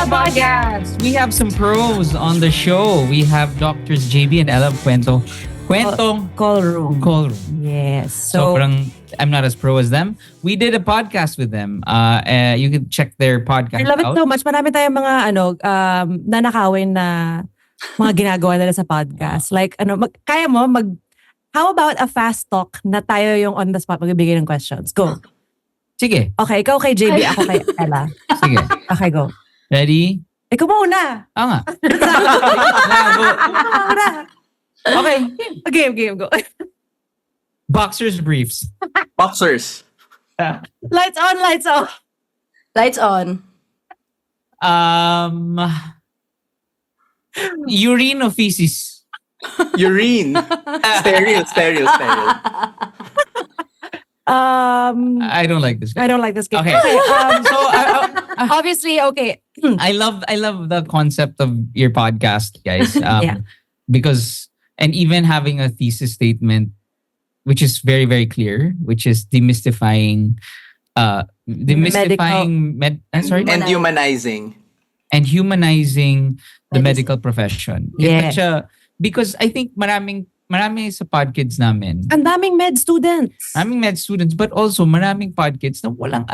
podcast. We have some pros on the show. We have Doctors JB and Ella of Kwentong Callroom. Callroom. Yes. So I'm not as pro as them. We did a podcast with them. You can check their podcast I love it out. so much. Marami tayong mga nanakawin na mga ginagawa nila sa podcast. Like how about a fast talk na tayo yung on the spot magbibigay ng questions? Go. Sige. Okay, ikaw kay JB, ako kay Ella. Sige. Okay, go. Ready? Ikaw muna. Nga. Okay. Game, go. Boxers briefs. Boxers. Lights on, lights off. Lights on. Urine or feces? Urine. Stereo. I don't like this. I don't like this game. Okay. So obviously, okay. I love the concept of your podcast, guys. Because and even having a thesis statement, which is very, very clear, which is demystifying and humanizing the medical profession. Yeah. Because I think marami sa podkids namin. Ang daming med students. But also maraming podkids na walang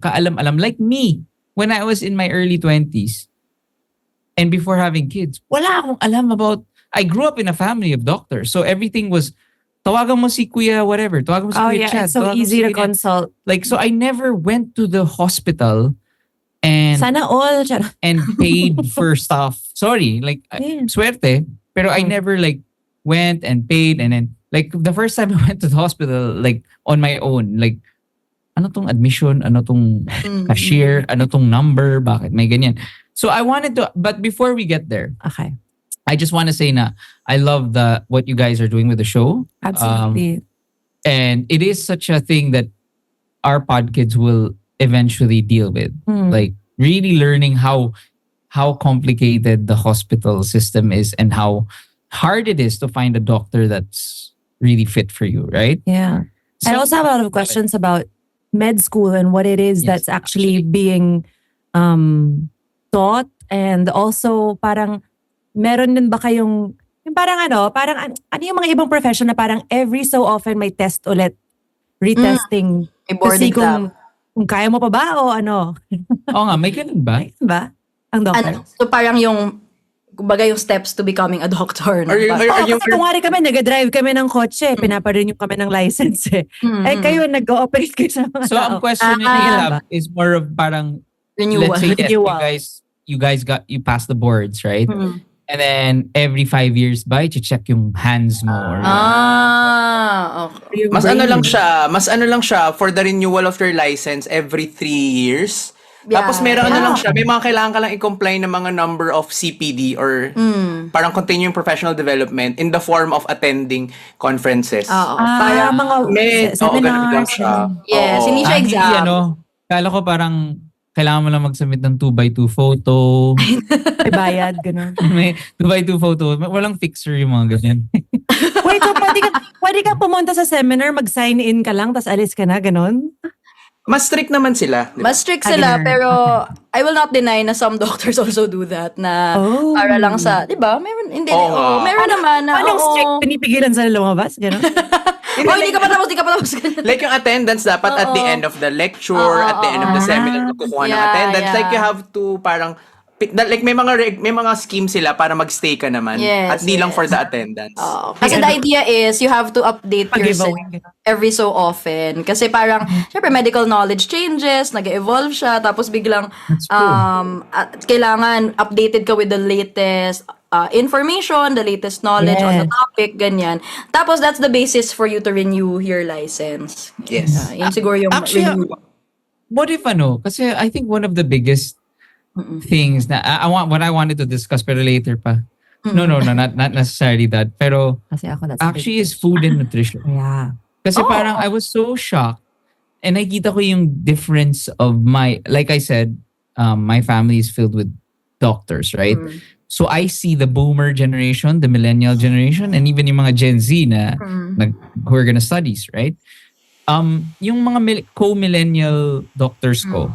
kaalam-alam. Like me, when I was in my early 20s and before having kids, wala akong alam about. I grew up in a family of doctors. So everything was, tawagan mo si Kuya whatever. Tawagan mo si Kuya Chad. It's so easy to consult. Like, so I never went to the hospital and Sana all. and paid for stuff. Sorry, like suerte. Pero I never like went and paid and then like the first time I went to the hospital like on my own, like ano tong admission, ano tong cashier, ano tong number, bakit may ganyan. So I wanted to, but before we get there, okay, I just want to say na I love what you guys are doing with the show. Absolutely. And it is such a thing that our podkids will eventually deal with. Like really learning how complicated the hospital system is and how hard it is to find a doctor that's really fit for you, right? Yeah. So, I also have a lot of questions about med school and what it is that's actually being taught, and also parang meron din ba kayong yung parang ano yung mga ibang profession na parang every so often may test ulit, retesting. May boarding kung kaya mo pa ba o ano? Oo nga, may ganun ba? Ba? Ang doctor? So parang yung, kumbaga yung steps to becoming a doctor. Are you Kasi kungwari kami, nag-drive kami ng kotse, pinaparenew kami ng license eh. Eh kayo, nag-ooperate kayo sa mga So ang question na you have is more of parang, renewal. let's say you guys passed the boards, right? And then every 5 years ba, i-check yung hands mo. Okay. Mas ano lang siya for the renewal of your license every 3 years. Tapos meron lang siya, may mga kailangan ka lang i-comply ng mga number of CPD or parang continuing professional development in the form of attending conferences. Parang mga ganun lang siya. Yes, hindi siya exam. Kala ko parang kailangan mo lang mag-submit ng 2x2 photo. may bayad, gano'n. May 2x2 photo. Walang fixer yung mga ganyan. Wait, so pwede ka pumunta sa seminar, mag-sign in ka lang, tas alis ka na, gano'n? Mas strict naman sila. Mas strict sila, pero I will not deny na some doctors also do that na para lang sa, di ba? Meron, meron naman na, Anong strict? Pinipigilan sila lumabas, gano'n? Hindi ka pa tapos. Like yung attendance dapat at the end of the lecture, at the end of the seminar, magkukuha ng attendance. Like you have to parang, like may mga scheme sila para magstay ka naman. At di lang for the attendance. Kasi the idea is you have to update yourself every so often. Kasi parang, syempre medical knowledge changes, nag-evolve siya, tapos biglang kailangan updated ka with the latest information, the latest knowledge on the topic, ganyan. Tapos that's the basis for you to renew your license. Yes. Yun siguro yung Actually, what if kasi I think one of the biggest things na what I wanted to discuss pero later pa. No, not necessarily that. Pero Kasi ako, that's actually is food and nutrition. Yeah. Kasi parang I was so shocked and nakita ko yung difference of like I said, my family is filled with doctors, right? So I see the boomer generation, the millennial generation, and even yung mga Gen Z na who are gonna studies, right? Yung mga co-millennial doctors ko,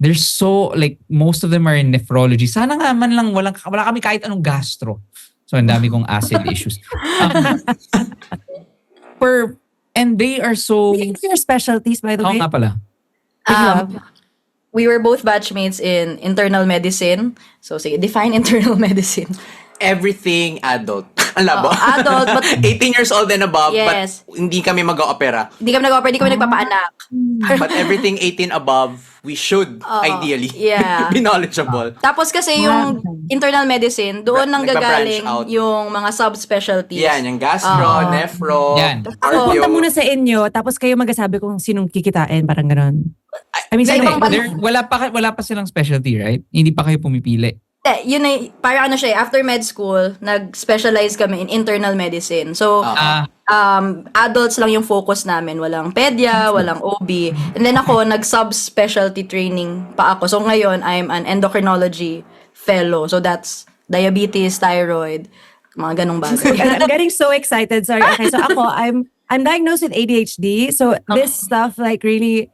There's so, like, most of them are in nephrology. Sana nga man lang wala kami kahit anong gastro. So, ang dami kong acid issues. And they are so... What are your specialties, by the Oo way? nga pala. We were both batchmates in internal medicine. So, sige, define internal medicine. Everything adult. Ang labo. Adult, but 18 years old and above, Yes. but hindi kami mag-opera. hindi kami nag-offer, hindi kami nagpapaanak. But everything 18 above, we should, ideally, yeah. be knowledgeable. Tapos kasi yung internal medicine, doon nang Nagpa-branch gagaling out. yung mga subspecialties. Yan, yung gastro, nephro, Yan. cardio. Punta muna sa inyo, tapos kayo magsasabi kung sinong kikitain, parang gano'n. I mean, Sa sino ibang Wala pa silang specialty, right? Hindi pa kayo pumipili. Yun ay, parang ano siya, after med school, nag-specialize kami in internal medicine. So, adults lang yung focus namin. Walang pedia, walang OB. And then ako, nag-subspecialty training pa ako. So, ngayon, I'm an endocrinology fellow. So, that's diabetes, thyroid, mga ganong bagay. I'm getting so excited. Sorry. Okay, so ako, I'm diagnosed with ADHD. So this stuff like really,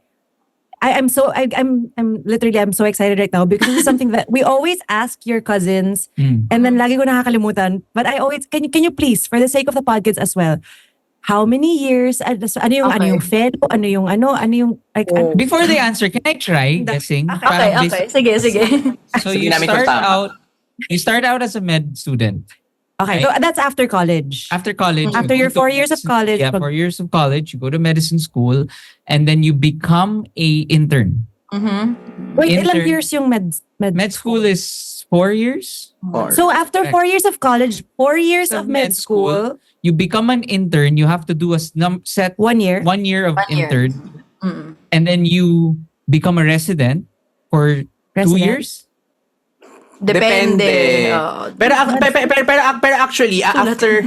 I'm so excited right now because this is something that we always ask your cousins, and then lagi ko nakakalimutan. But I always can you please, for the sake of the podcast as well, how many years? Ano yung fellow? Ano yung like? Before they answer, can I try guessing? Okay. Sige. So Sabihin you namin kung tama. start out as a med student. Okay, so that's after college. After college. After you your go to 4 years of college. Yeah, 4 years of college. You go to medicine school and then you become a intern. Wait, ilang intern. years yung med Med school is 4 years. So after 4 years of college, 4 years of med school, you become an intern. You have to do a set 1 year. 1 year of 1 year. intern. And then you become a resident for 2 years. Depende. Pero actually after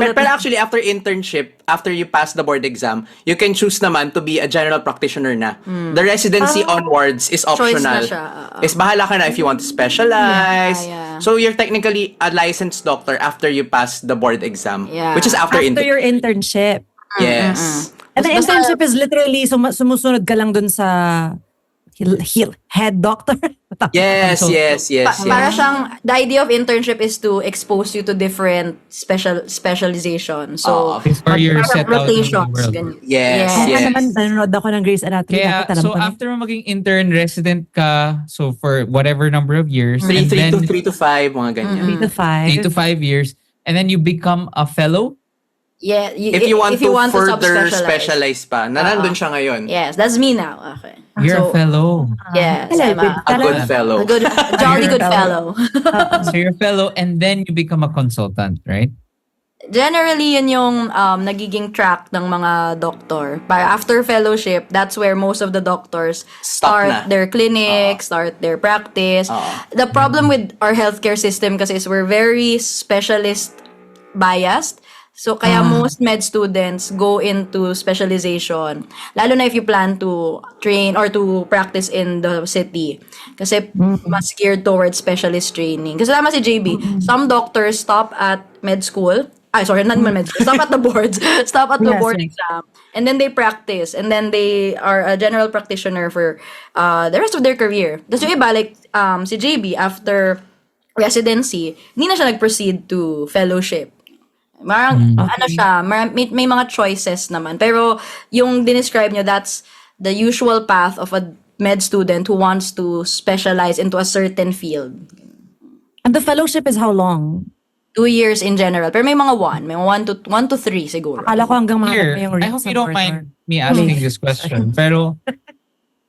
pero actually after internship, after you pass the board exam, you can choose naman to be a general practitioner na. The residency onwards is Choice na optional. siya. Is bahala ka na if you want to specialize. Yeah. So you're technically a licensed doctor after you pass the board exam, Yeah. which is after Your internship. Yes. And the internship is literally sumusunod ka lang dun sa head doctor. Yes. Para siyang, the idea of internship is to expose you to different specialization. So, Before you're set out in the rotations. world. Ganyan. Yes. Naman, nanonood ako ng Grey's Anatomy. Kaya, Dapat alam so ko na. after mo maging intern, resident ka, so for whatever number of years, Three and then to 5 mga ganyan. 3 to 5. 3 to 5 years, and then you become a fellow. Yeah, If you want to further subspecialize. specialize pa, nandun siya ngayon. Yes, that's me now. Okay. You're a fellow. Yes, Hello, I'm A good fellow. a jolly good fellow. So you're a fellow, and then you become a consultant, right? Generally, yun yung nagiging track ng mga doctor. Para after fellowship, that's where most of the doctors Stop start na. their clinic, start their practice. The problem with our healthcare system kasi is we're very specialist biased. So, kaya most med students go into specialization. Lalo na if you plan to train or to practice in the city. Kasi mas geared towards specialist training. Kasi tama si JB, some doctors stop at med school. Not med school. Stop at the boards. Stop at the board exam. And then they practice. And then they are a general practitioner for the rest of their career. Tapos yung iba, like si JB, after residency, hindi na siya nag-proceed to fellowship. Marang, may mga choices naman. Pero yung dinescribe nyo, that's the usual path of a med student who wants to specialize into a certain field. And the fellowship is how long? 2 years in general. Pero may mga 1 to 3 siguro. Akala ko hanggang mga Here, yung I hope you don't mind me asking this question. Pero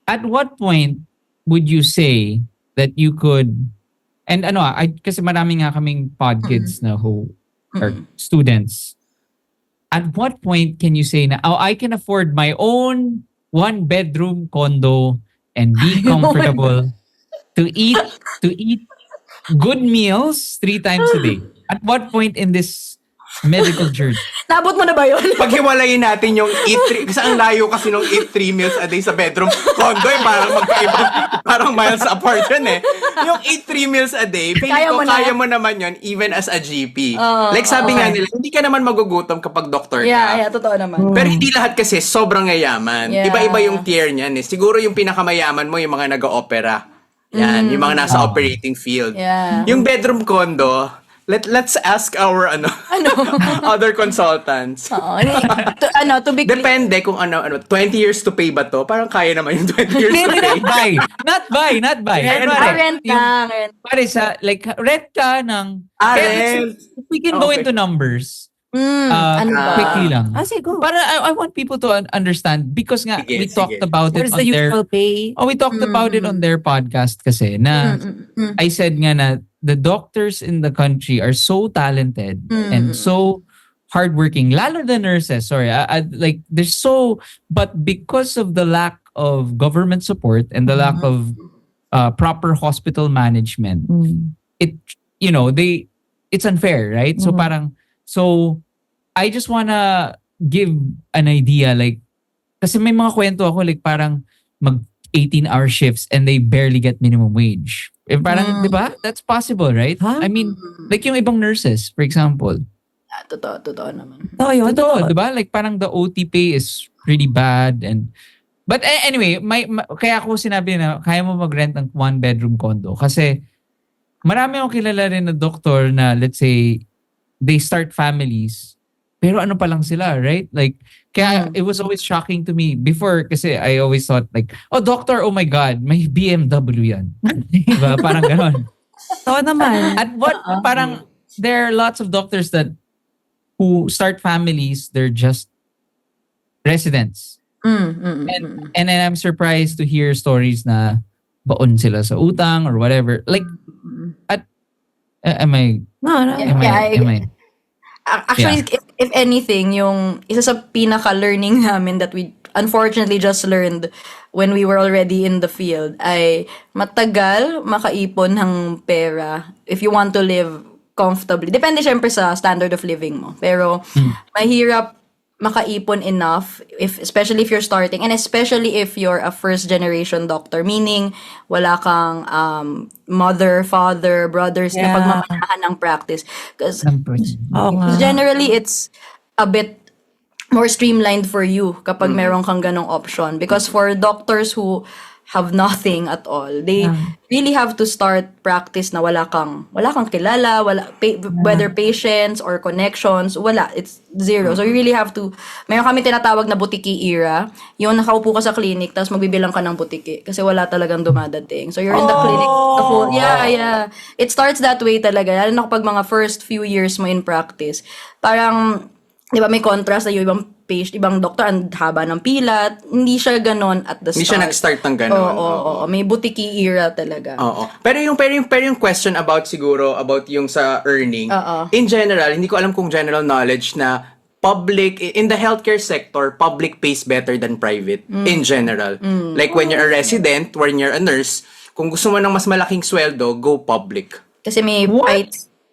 at what point would you say that you could, and kasi marami nga kaming podkids na who are students. At what point can you say na, I can afford my own 1-bedroom condo and be comfortable to eat good meals 3 times a day? At what point in this medical journey. Nabot mo na ba yun? Paghiwalayin natin yung eat 3, kasi ang layo kasi nung eat 3 meals a day sa bedroom condo, parang magkaiba, parang miles apart yun eh. Yung eat 3 meals a day, feeling ko kaya mo naman yun even as a GP. Like sabi nga nila, hindi ka naman magugutom kapag doktor ka. Yeah, totoo naman. Pero hindi lahat kasi sobrang yayaman. Yeah. Iba-iba yung tier niyan eh. Siguro yung pinakamayaman mo yung mga nag-opera. Yan, yung mga nasa operating field. Yeah. Yung bedroom condo, let's ask our other consultants. To be Depende kung 20 years to pay ba to? Parang kaya naman yung 20 years to pay. Not buy. rent lang. Pare sa, like, rent ka ng... Rent. If we can go into numbers, Ano ba? quickly lang. Siguro. Para I want people to understand because nga we talked about it Where's on the their... usual pay? we talked about it on their podcast kasi na I said nga na the doctors in the country are so talented and so hardworking. Lalo the nurses, sorry. Like, they're so... But because of the lack of government support and the lack of proper hospital management, it's unfair, right? So parang... So, I just wanna give an idea, like, kasi may mga kwento ako, like, parang mag 18-hour shifts and they barely get minimum wage. Parang, di ba? That's possible, right? Huh? I mean, like yung ibang nurses, for example. Totoo naman. Totoo, di ba? Like, parang the OT pay is really bad and... But anyway, kaya ako sinabi na kaya mo mag-rent ng 1-bedroom condo kasi marami akong kilala rin na doktor na, let's say, they start families, pero ano pa lang sila, right? Like, kaya it was always shocking to me before kasi I always thought like, doctor, oh my God, may BMW yan. Diba? Parang ganon. Oo naman. At parang there are lots of doctors that who start families, they're just residents. And then I'm surprised to hear stories na baon sila sa utang or whatever. Like, am I... Actually, if anything, yung isa sa pinaka-learning namin that we unfortunately just learned when we were already in the field ay matagal makaipon ng pera if you want to live comfortably. Depende syempre sa standard of living mo. Pero mahirap makaipon enough, especially if you're starting, and especially if you're a first-generation doctor, meaning wala kang mother, father, brothers na pagmamanahan ng practice. Because generally, it's a bit more streamlined for you kapag meron kang ganong option. Because for doctors who have nothing at all, they really have to start practice na wala kang kilala, whether patients or connections, wala, it's zero. So you really have to, mayroon kami tinatawag na butiki era, yung nakaupo ka sa clinic tapos magbibilang ka ng butiki kasi wala talagang dumadating. So you're in the clinic the whole, it starts that way talaga, lalo na kapag mga first few years mo in practice. Parang, di ba may contrast na yung ibang doktor, ang haba ng pila. Hindi siya ganon at the start. Hindi siya nag-start ng ganon. Oo. May butiki era talaga. Oo. Pero yung question about siguro, about yung sa earning, in general, hindi ko alam kung general knowledge na public, in the healthcare sector, public pays better than private, in general. Like when you're a resident, when you're a nurse, kung gusto mo ng mas malaking sweldo, go public. Kasi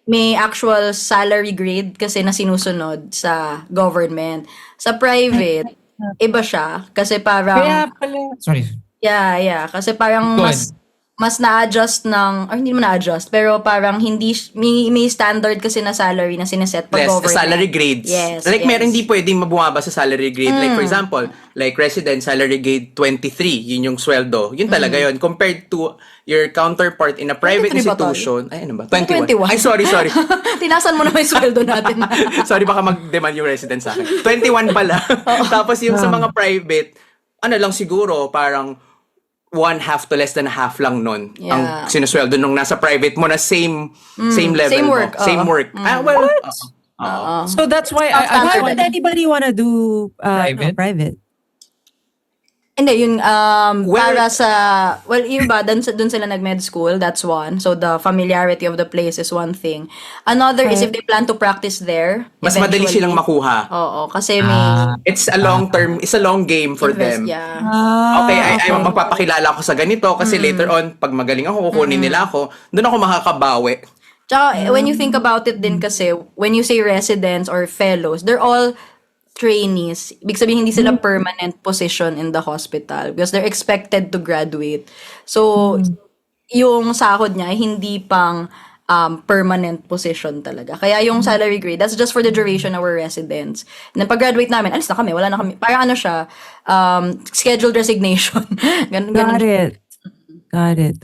may actual salary grade kasi na sinusunod sa government. Sa private, iba siya. Kasi parang... Kaya pala... Sorry. Yeah. Kasi parang mas na-adjust ng... Or hindi mo na-adjust. Pero parang hindi... May standard kasi na salary na sineset pa government. Salary grades. Yes. Like meron hindi pwedeng mabumaba sa salary grade. Like for example, like resident salary grade 23. Yun yung sweldo. Yun talaga yun. Compared to your counterpart in a private institution. Ay, ano ba? 21. Ay, sorry. Tinasan mo na may sweldo natin. Sorry, baka mag-demand yung resident sa akin. 21 pala. Tapos yung sa mga private, ano lang siguro, parang 1/2 to less than half lang nun ang sinusweldo nung nasa private mo na same level Same work. Same work. So that's why Why would anybody wanna do private? Hindi, yun, para sa, yung ba, dun sila nag-med school, that's one. So, the familiarity of the place is one thing. Another is if they plan to practice there. Mas madali silang makuha. Oo, kasi may... It's a long term, it's a long game for them. Yeah. Okay, ay magpapakilala ako sa ganito kasi later on, pag magaling ako, kukunin nila ako, doon ako makakabawi. Tsaka, when you think about it din kasi, when you say residents or fellows, they're all trainees. Ibig sabihin, hindi sila permanent position in the hospital because they're expected to graduate. So, yung sahod niya, hindi pang permanent position talaga. Kaya yung salary grade, that's just for the duration of our residents. And then pag-graduate namin, alis na kami, wala na kami. Parang ano siya, scheduled resignation. Got it.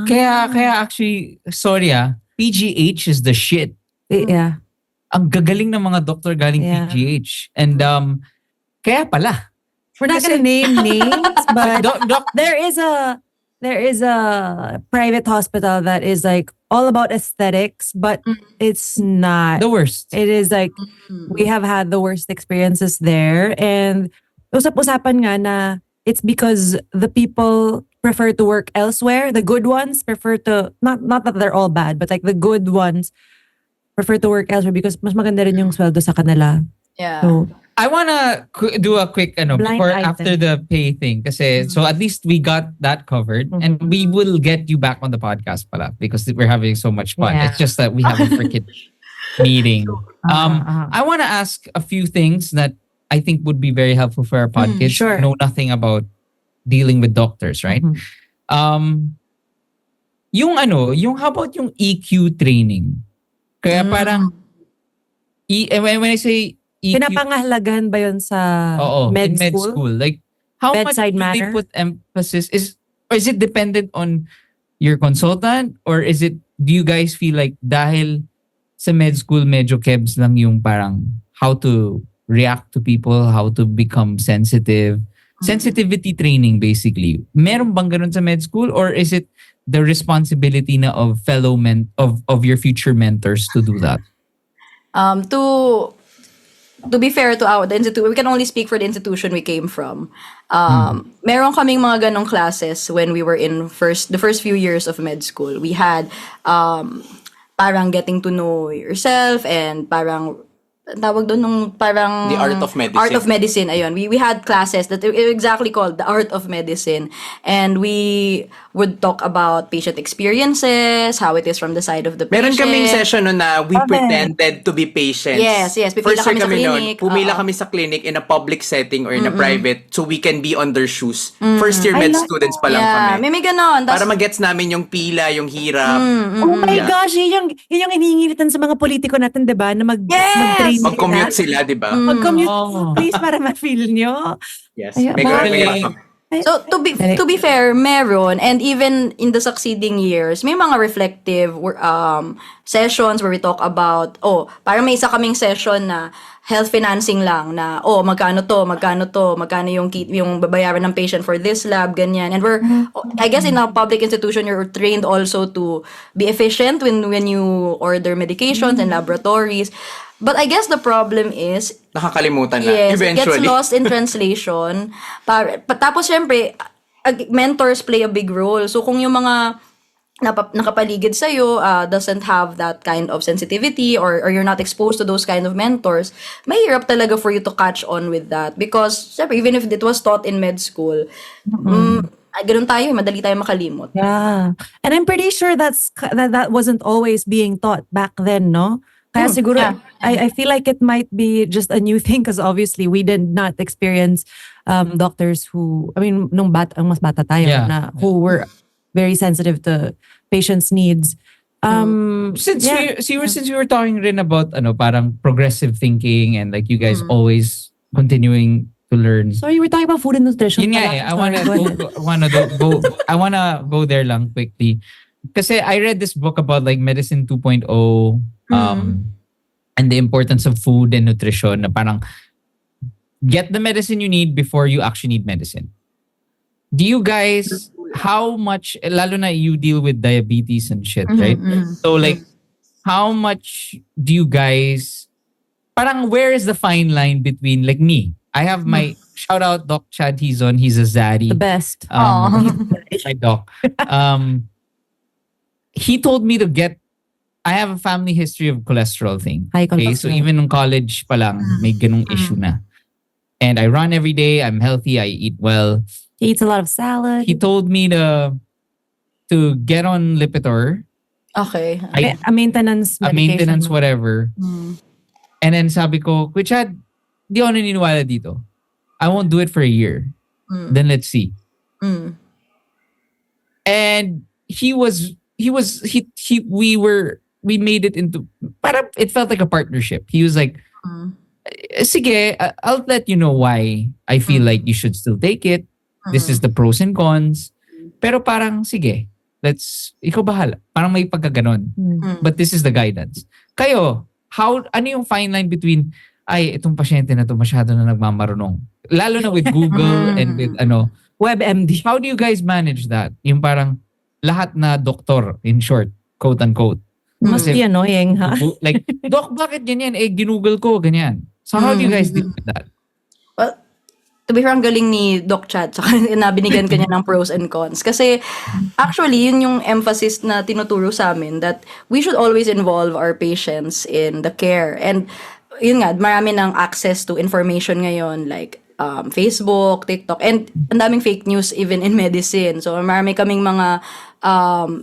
Kaya actually, sorry PGH is the shit. Yeah. Ang gagaling ng mga doktor galing PGH. And kaya pala. We're not gonna name names, but doc, there is a private hospital that is like all about aesthetics, but it's not the worst. It is like we have had the worst experiences there, and usap-usapan nga na it's because the people prefer to work elsewhere. The good ones prefer to not that they're all bad, but like the good ones prefer to work elsewhere because mas maganda rin yung sweldo sa kanila. Yeah. So, I wanna do a quick before item. after the pay thing kasi so at least we got that covered and we will get you back on the podcast pala because we're having so much fun. Yeah. It's just that we have a freaking meeting. I wanna ask a few things that I think would be very helpful for our podcast. Sure. Know nothing about dealing with doctors, right? Yung how about yung EQ training? Kaya parang when I say EQ, pinapangahalagan ba yun sa in med school? Like how Bedside much do manner? they put emphasis or is it dependent on your consultant or is it do you guys feel like dahil sa med school medyo kebs lang yung parang how to react to people, how to become sensitive? Sensitivity training basically. Meron bang ganun sa med school or is it the responsibility na of fellow of your future mentors to do that? To be fair to the institute, we can only speak for the institution we came from. Meron kaming mga ganong classes when we were in the first few years of med school. We had parang getting to know yourself and parang tawag doon nung parang The art of medicine. Art of medicine, ayun. We had classes that exactly called the art of medicine, and we would talk about patient experiences, how it is from the side of the Meron patient. kaming session nun na we pretended to be patients. Yes. First Pipila year kami sa kami nun, clinic. pumila kami sa clinic in a public setting or in a private so we can be on their shoes. First year med students pa lang kami. May ganon. Para magets namin yung pila, yung hirap. Oh my gosh, yun yung inihingilitan sa mga politiko natin, 'di ba? Na mag-train Mag-commute sila, di ba? Mag-commute, please, para ma-feel nyo. Yes. Ay, So to be fair, meron, and even in the succeeding years, may mga reflective sessions where we talk about parang may isa kaming session na health financing lang na magkano yung babayaran ng patient for this lab, ganyan. And we're I guess in a public institution you're trained also to be efficient when you order medications and laboratories. But I guess the problem is nakakalimutan na yes, eventually. it gets lost in translation. Tapos syempre, mentors play a big role. So kung yung mga nakapaligid sa'yo doesn't have that kind of sensitivity or you're not exposed to those kind of mentors, mahirap talaga for you to catch on with that. Because syempre, even if it was taught in med school, ganun tayo, madali tayo makalimot. Yeah. And I'm pretty sure that wasn't always being taught back then, no? Kaya siguro, I feel like it might be just a new thing because obviously we did not experience doctors who, I mean, nung mas bata tayo na who were very sensitive to patients' needs. Since we were talking rin about parang progressive thinking and like you guys always continuing to learn. Sorry, we're talking about food and nutrition. Yun nga I wanna go there lang quickly. Kasi I read this book about like medicine 2.0 and the importance of food and nutrition na parang get the medicine you need before you actually need medicine. Do you guys, how much, lalo na you deal with diabetes and shit, right? So like, how much do you guys, parang where is the fine line between like me? I have my, shout out Doc Chad Hizon, he's a zaddy. The best. He's my doc. He told me to I have a family history of cholesterol thing. High Okay, cholesterol. so even in college pa lang, may ganung issue na. And I run every day, I'm healthy, I eat well. He eats a lot of salad. He told me to get on Lipitor Okay. A maintenance a medication. maintenance whatever. And then sabi ko, Kuchad, di ako naniniwala dito. I won't do it for a year. Then let's see. And we made it into, parang it felt like a partnership. He was like, sige, I'll let you know why I feel like you should still take it. This is the pros and cons. Pero parang, sige, ikaw bahala. Parang may pagkaganon. But this is the guidance. Kayo, ano yung fine line between, itong pasyente na to masyado na nagmamarunong. Lalo na with Google and with WebMD. How do you guys manage that? Yung parang lahat na doktor, in short, quote unquote. Must be annoying, ha? Like, Doc, bakit ganyan? Ginugol ko, ganyan. So how do you guys deal with that? Well, to be fair, ang galing ni Doc Chad. Saka nabinigyan kanya ng pros and cons. Kasi actually, yun yung emphasis na tinuturo sa amin that we should always involve our patients in the care. And yun nga, marami ng access to information ngayon like Facebook, TikTok, and ang daming fake news even in medicine. So marami kaming mga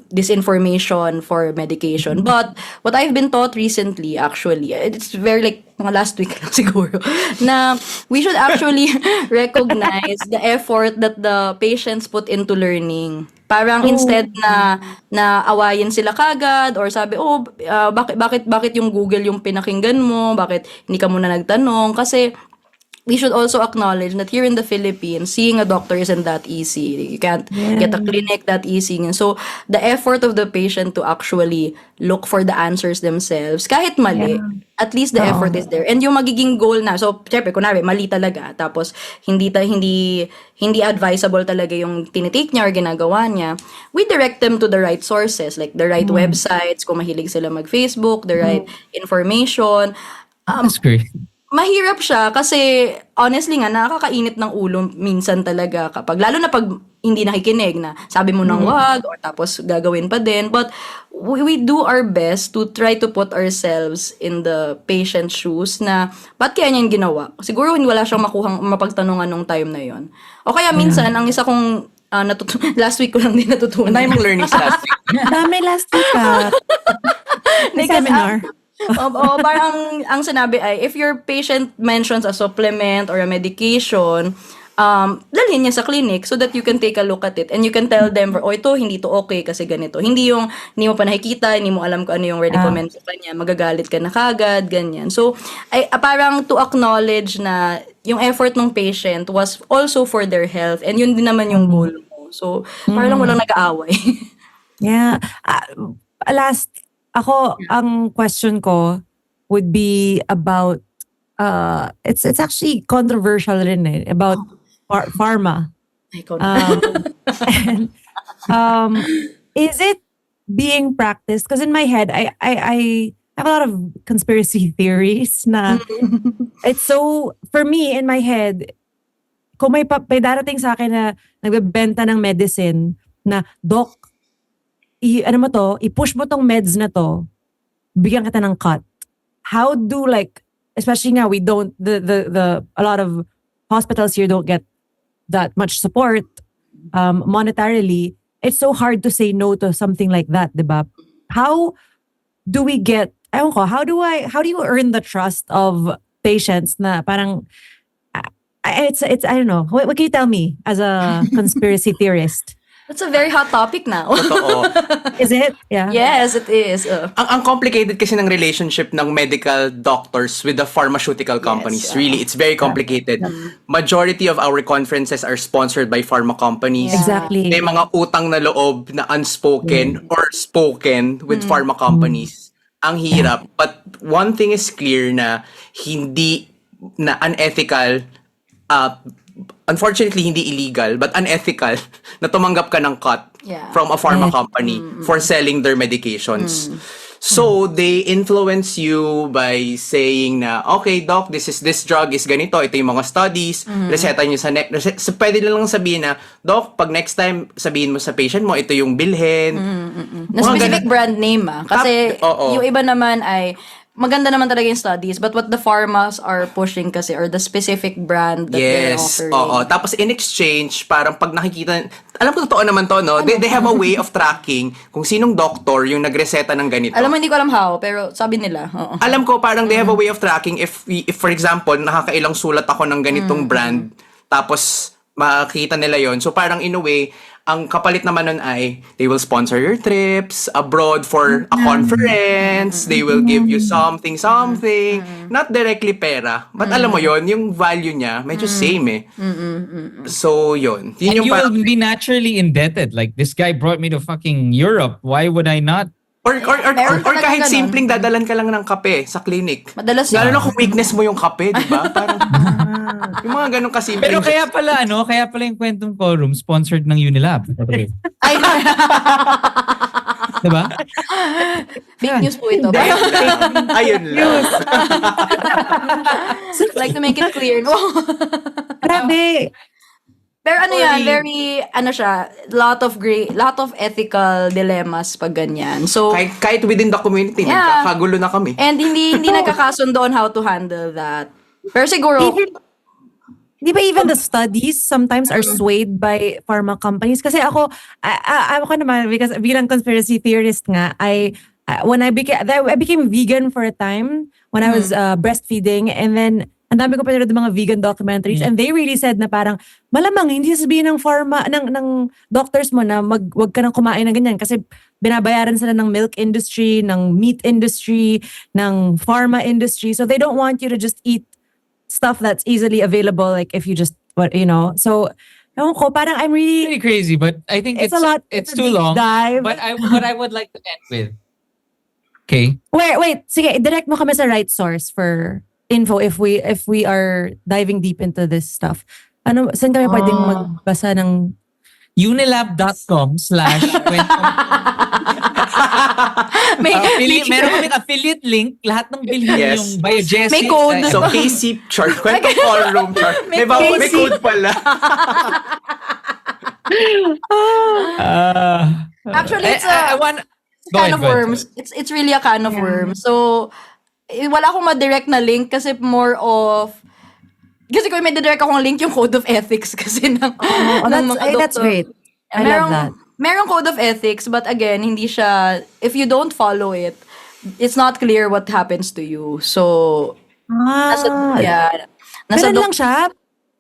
disinformation for medication. But what I've been taught recently, actually, it's very like mga last week lang siguro, na we should actually recognize the effort that the patients put into learning. Parang instead na awayin sila kagad or sabi, bakit yung Google yung pinakinggan mo? Bakit hindi ka muna nagtanong? Kasi we should also acknowledge that here in the Philippines, seeing a doctor isn't that easy. You can't get a clinic that easy. And so, the effort of the patient to actually look for the answers themselves, kahit mali, at least the effort is there. And yung magiging goal na, so, syempre, kunwari, mali talaga, tapos hindi advisable talaga yung tinitake niya or ginagawa niya, we direct them to the right sources, like the right websites, kung mahilig sila mag-Facebook, the right information. That's great. Mahirap siya kasi honestly nga nakakainit ng ulo minsan talaga kapag lalo na pag hindi nakikinig na sabi mo nang wag or tapos gagawin pa din, but we do our best to try to put ourselves in the patient's shoes na ba't kaya niya yung ginawa? Siguro wala siyang makuhang mapagtanungan nung time na yon. O kaya minsan ang isa kong last week ko lang din natutunan. Ano yung learnings last week? Dami last week may seminar. Parang ang sinabi ay, if your patient mentions a supplement or a medication, dalhin niya sa clinic so that you can take a look at it and you can tell them, ito, hindi to okay kasi ganito. Hindi mo pa nakikita, hindi mo alam kung ano yung recommend sa kanya, magagalit ka na kagad, ganyan. So, parang to acknowledge na yung effort ng patient was also for their health and yun din naman yung goal mo. So, parang walang nag-aaway. Yeah. Ang question ko would be about, it's actually controversial rin about Pharma. Is it being practiced? Because in my head, I have a lot of conspiracy theories na it's so, for me, in my head, kung may darating sa akin na nagbebenta ng medicine na, Doc, i-push mo tong meds na to, bigyan kita ng cut. How do especially now we don't, a lot of hospitals here don't get that much support monetarily. It's so hard to say no to something like that, diba? How do we get, how do you earn the trust of patients na parang, it's I don't know. What can you tell me as a conspiracy theorist? That's a very hot topic now. Totoo. Is it? Yeah. Yes, it is. Ang complicated kasi ng relationship ng medical doctors with the pharmaceutical companies. Yes, Really, it's very complicated. Majority of our conferences are sponsored by pharma companies. Exactly. May mga utang na loob na unspoken or spoken with pharma companies. Ang hirap. But one thing is clear na hindi na unethical, unfortunately, hindi illegal, but unethical na tumanggap ka ng cut from a pharma company for selling their medications. So, they influence you by saying na, okay, doc, this drug is ganito, ito yung mga studies, reseta nyo sa next, so, pwede lang sabihin na, doc, pag next time sabihin mo sa patient mo, ito yung bilhin. Na specific brand name kasi yung iba naman ay maganda naman talaga yung studies, but what the pharmas are pushing kasi, or the specific brand that they're Yes, offering. oo. Tapos in exchange, parang pag nakikita, alam ko totoo naman to, no? They have a way of tracking kung sinong doctor yung nagreseta ng ganito. Alam mo, hindi ko alam how, pero sabi nila. Oo. Alam ko parang they have a way of tracking if for example, nakakailang sulat ako ng ganitong brand, tapos makita nila yon. So parang in a way, ang kapalit naman nun ay they will sponsor your trips abroad for a conference, they will give you something, not directly pera, but alam mo yon, yung value niya medyo same eh. So yun And yung you parang, will be naturally indebted. Like, this guy brought me to fucking Europe. Why would I not? or Meron talaga kahit ganun. simpleng dadalan ka lang ng kape sa clinic. Madalas Lalo yun. na kung weakness mo yung kape, di ba? Parang yung mga ganun kasimple. Pero kaya pala yung Kwentong Callroom sponsored ng Unilab. Ay, Diba? fake news po ito. Ayun lang. Like to make it clear. No? Grabe. Pero ano yan, very, siya, lot of ethical dilemmas pag ganyan. So, Kahit within the community, Yeah. nagkakagulo na kami. and hindi nagkakasundo on how to handle that. Pero siguro, Di ba even the studies sometimes are swayed by pharma companies? Kasi ako naman, because bilang conspiracy theorist nga, when I became vegan for a time when I was breastfeeding, and then ang dami ko pinanood ng mga vegan documentaries, and they really said na parang malamang hindi sabihin ng pharma ng doctors mo na wag ka nang kumain ng ganyan kasi binabayaran sila ng milk industry, ng meat industry, ng pharma industry, so they don't want you to just eat stuff that's easily available, like if you just, so ewan ko, parang I'm really, Pretty crazy, but I think it's a lot, It's a too deep long. dive. But what I would like to end with. Okay. Wait, sige, direct mo kami sa right source for info if we are diving deep into this stuff. Saan kami pwedeng magbasa ng Unilab.com/Kwentong. Meron kaming affiliate link. Lahat ng bilhin Yes. yung biogesic. May code. So, KC chart, Kwentong Callroom chart. May code pala. actually, it's I want... Go can ahead, of go ahead. worms. It's really a can of worms. So, wala akong ma-direct na link kasi more of, kasi kung may direct akong link yung code of ethics kasi ng that's great. I love that. Merong code of ethics, but again, hindi siya, if you don't follow it, it's not clear what happens to you. So, nasa Ganun lang siya.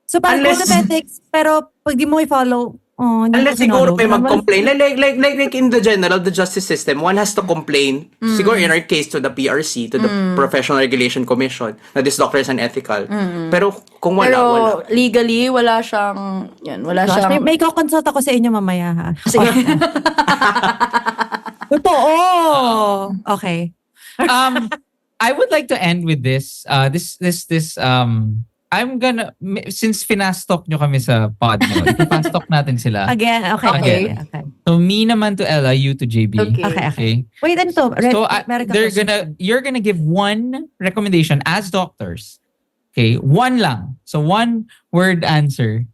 So parang code of ethics, pero pag di mo i-follow, hindi Unless ko siguro sinolo. may mag-complain. Like in the general, the justice system, one has to complain. Siguro in our case, to the PRC, to the Professional Regulation Commission, na this doctor is unethical. Pero kung wala. legally, wala siyang. Gosh, may consult ako sa inyo mamaya ha. Sige. Totoo. Okay. I would like to end with this. I'm gonna, since finastalk nyo kami sa pod mo, ipastalk natin sila. Again, okay. So me naman to Ella, you to JB. Okay. Wait, ano to? So you're gonna give one recommendation as doctors. Okay, one lang. So one word answer.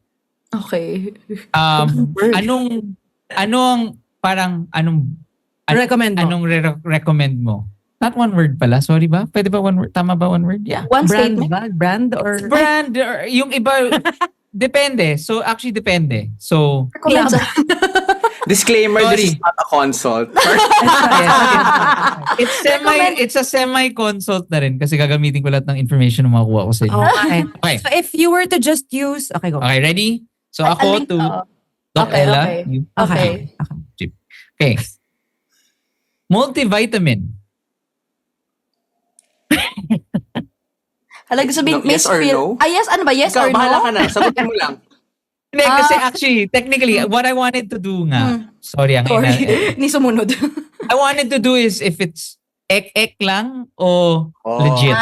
Okay. Anong Recommend mo. Anong recommend mo? Not one word pala. Sorry ba? Pwede ba one word? Tama ba one word? Yeah. One Brand statement. ba? Brand or Yung iba, depende. So actually depende. So, Disclaimer, Sorry. this is not a consult. it's a semi-consult na rin kasi gagamitin ko lahat ng information na makuha ko sa inyo. Okay. Okay. So if you were to just use, okay, go. Okay, ready? So ako to Doc Okay, Ella. okay. you- Okay. Okay. Multivitamin. Halaga sabihin, No, yes or no? Yes, ano ba? Yes Ikaw, or bahala no? ka na. Sagutin mo lang. Hindi, kasi actually, technically, what I wanted to do nga, sorry, Ni sumunod. I wanted to do is if it's ek lang o legit.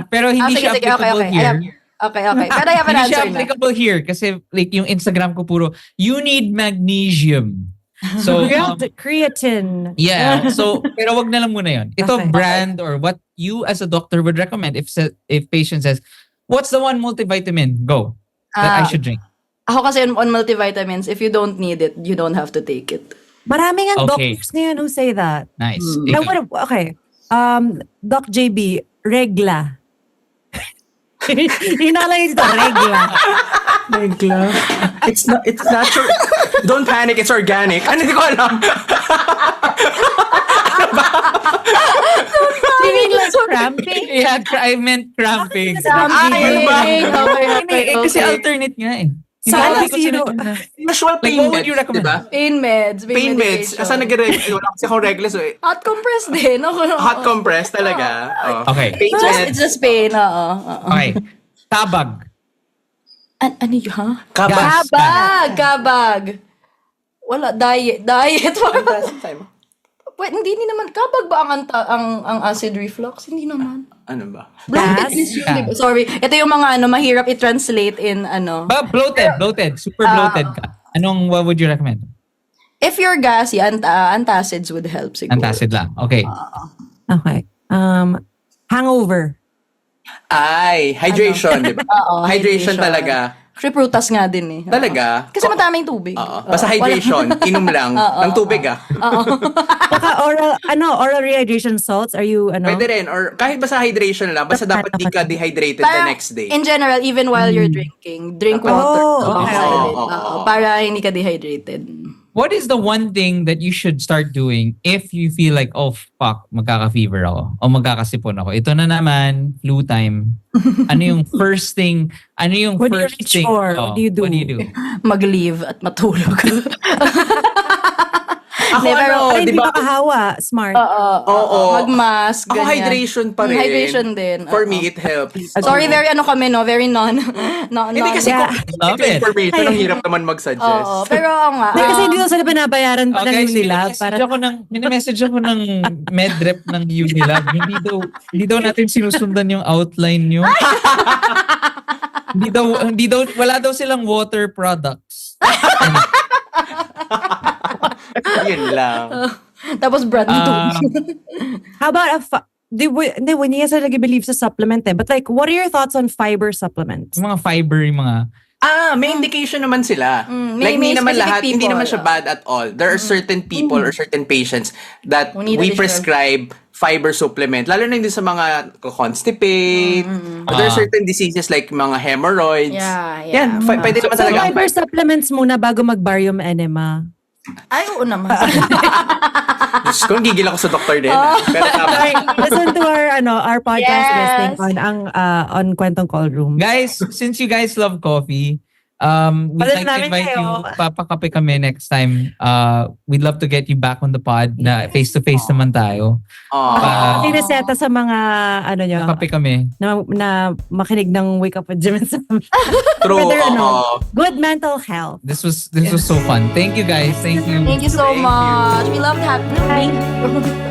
Pero hindi sige, siya sige, applicable okay. here. Okay. Pero I have an Hindi siya answer na. applicable here kasi like yung Instagram ko puro, you need magnesium. So, Creatine. yeah. So, pero wag na lang muna yun. Ito Okay. brand or what you as a doctor would recommend if patient says, what's the one multivitamin? Go. That I should drink. Ako kasi on multivitamins, if you don't need it, you don't have to take it. Maraming ang Okay. doctors ngayon who say that. Nice. Now, Ikaw. okay. Doc JB, regla. Yung nakalagay dito, regla. Regla. It's natural. Don't panic, it's organic. Ano, hindi ko alam. You mean like cramping? Yeah, I meant cramping. Ano ba? Kasi alternate nga eh. Sana Hindi ko sino- sunod na. Usual Like, pain what would meds, you recommend? diba? Pain meds. Pain meds. medication. Asa nag-regular? Wala kasi akong regular. So, Hot compress din. hot compress talaga. Oh. Okay. Pain meds. It's just pain, oo. Okay. Tabag. Ano yun, ha? Kabas. Kabag. Wala, diet. Wait, hindi naman. Kabag ba ang acid reflux? Hindi naman. Ano ba? Bloated is yun, diba? Sorry. Ito yung mga mahirap i-translate in Bloated. Super bloated ka. What would you recommend? If you're gassy, antacids would help siguro. Antacid lang. Okay. Okay. Hangover. Ay, hydration, di ba? Oo, Hydration talaga. Actually, prutas nga din eh. Oo. Talaga? Kasi mataming tubig. Oo. Basta hydration, inom lang ng tubig Saka oral rehydration salts, are you, Pwede rin. Or kahit basta hydration lang, basta dapat di ka dehydrated the Parang, next day. in general, even while you're drinking, drink water. okay. alongside it. Oo. Para hindi ka dehydrated. What is the one thing that you should start doing if you feel like, oh, fuck, magkaka-fever ako o magkakasipon ako? Ito na naman, flu time. Ano yung first thing? Ano yung What do you first reach thing? for? Oh, What do you do? What do you do? Mag-leave at matulog. Ako Ay, di hindi ba? makahawa. Smart. Oo. Mag-mask. Ako ganyan. hydration pa rin. Hydration din. For oo. me, it helps. Sorry, very very Hindi kasi Yeah. kung ito information, ang hirap naman mag-suggest. Oo, pero nga. Kasi hindi daw sila binabayaran pa ng Unilab. Minimessage ako ng medrep ng Unilab. Hindi daw natin sinusundan yung outline nyo. Wala daw silang water products. Yun lang. Tapos brand tubig. How about hindi nga sila nag-believe sa supplement eh. But like, what are your thoughts on fiber supplements? Yung mga fiber, yung mga... May indication naman sila. May Like, hindi naman specific lahat, hindi people. naman siya bad at all. There are certain people or certain patients that Who need we additional- prescribe fiber supplement. Lalo na din sa mga constipate. Or there are certain diseases like mga hemorrhoids. Yeah. Yan, pwede naman So talaga. fiber supplements muna bago mag-barium enema. Ay, oo naman. Diyos ko, gigil ako sa doktor din. Pero Sorry, listen to our podcast Yes. listening on Kwentong Callroom. Guys, since you guys love coffee, we'd Palit like to namin invite kayo. you, papakape kami next time. We'd love to get you back on the pod na face-to-face naman tayo. Kasi naseta sa mga nyo, Kape kami. na makinig ng Wake Up with Jim and Sam. true. Whether, good mental health. This was so fun. Thank you guys. Thank you. Thank you so much. We loved having you.